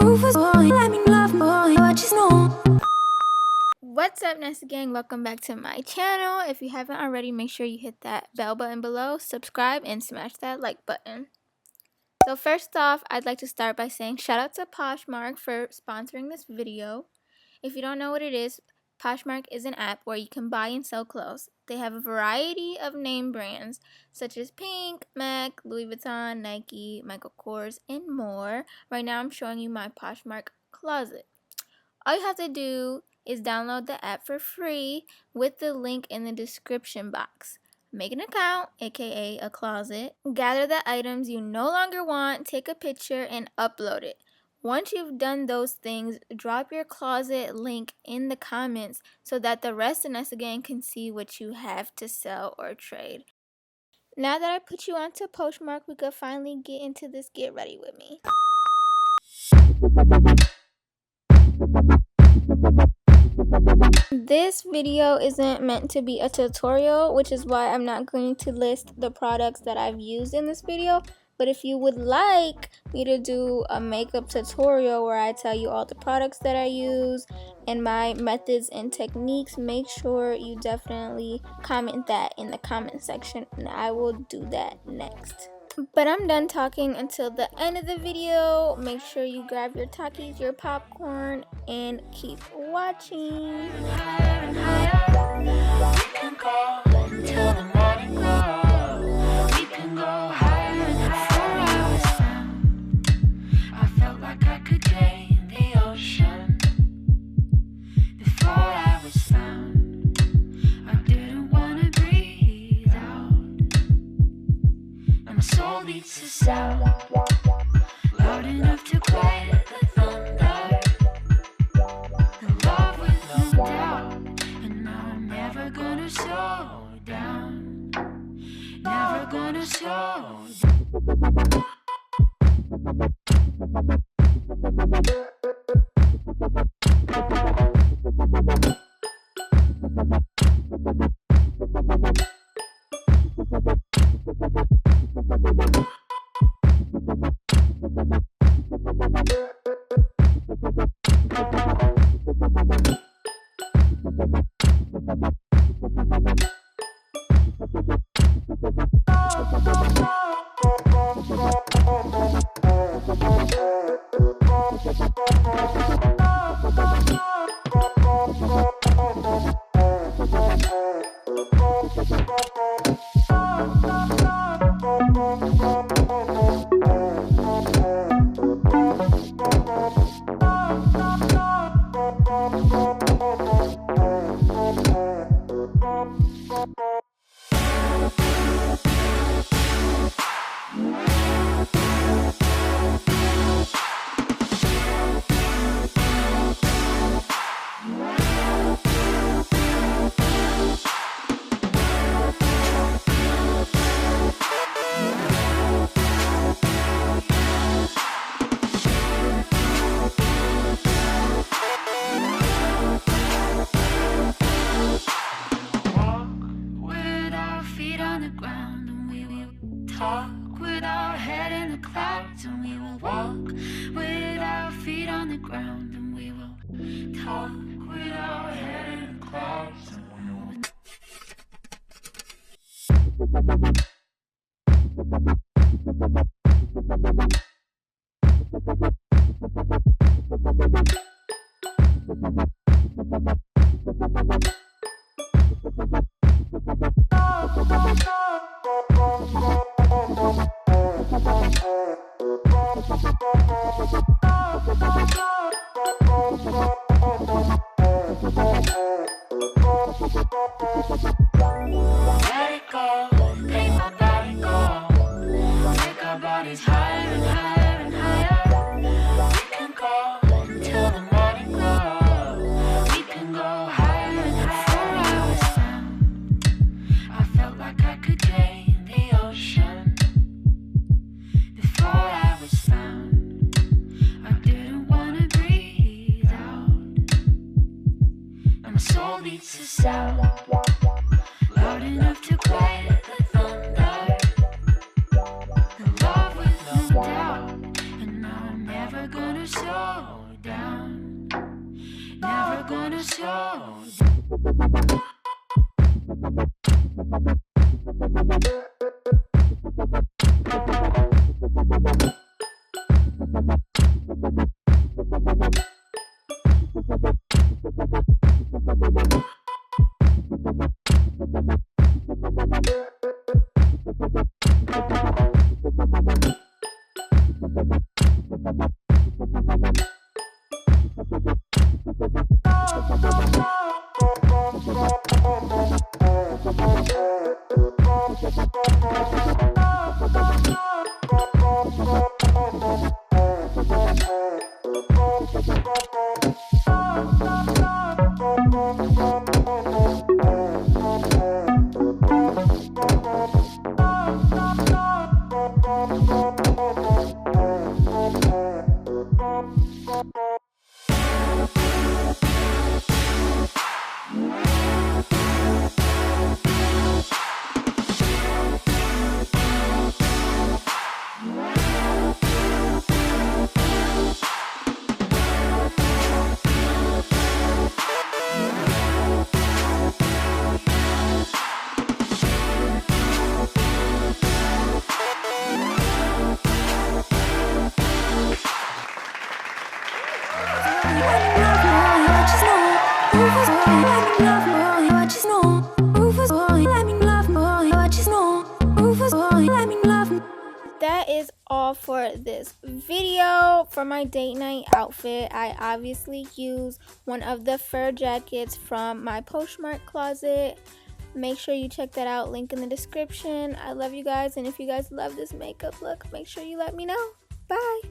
What's up, Vanessa gang? Welcome back to my channel. If you haven't already, make sure you hit that bell button below, subscribe, and smash that like button. So first off, I'd like to start by saying shout out to Poshmark for sponsoring this video. If you don't know what it is, Poshmark is an app where you can buy and sell clothes. They have a variety of name brands such as Pink, MAC, Louis Vuitton, Nike, Michael Kors, and more. Right now I'm showing you my Poshmark closet. All you have to do is download the app for free with the link in the description box. Make an account, aka a closet, gather the items you no longer want, take a picture, and upload it. Once you've done those things, drop your closet link in the comments so that the rest of Vanessa gang can see what you have to sell or trade. Now that I put you onto Poshmark, we could finally get into this get ready with me. This video isn't meant to be a tutorial, which is why I'm not going to list the products that I've used in this video. But if you would like me to do a makeup tutorial where I tell you all the products that I use and my methods and techniques, make sure you definitely comment that in the comment section and I will do that next. But I'm done talking until the end of the video. Make sure you grab your Takis, your popcorn, and keep watching. Loud enough to quiet the thunder. The love with no doubt. And now I'm never gonna slow down. Never gonna slow down. Talk with our head in the clouds, and we will walk with our feet on the ground, and we will talk with our head in the clouds, and we will. Let it go, make my body go. Take our bodies higher and higher and higher. We can go until the morning glow. We can go higher and higher. Before I was found, I felt like I could drain the ocean. Before I was found, I didn't want to breathe out. And my soul beats a sound loud enough to quiet the thunder. The love with no doubt. And now I'm never gonna slow condición. That is all for this video. For my date night outfit, I obviously used one of the fur jackets from my Poshmark closet. Make sure you check that out, link in the description. I love you guys, and if you guys love this makeup look, make sure you let me know. Bye.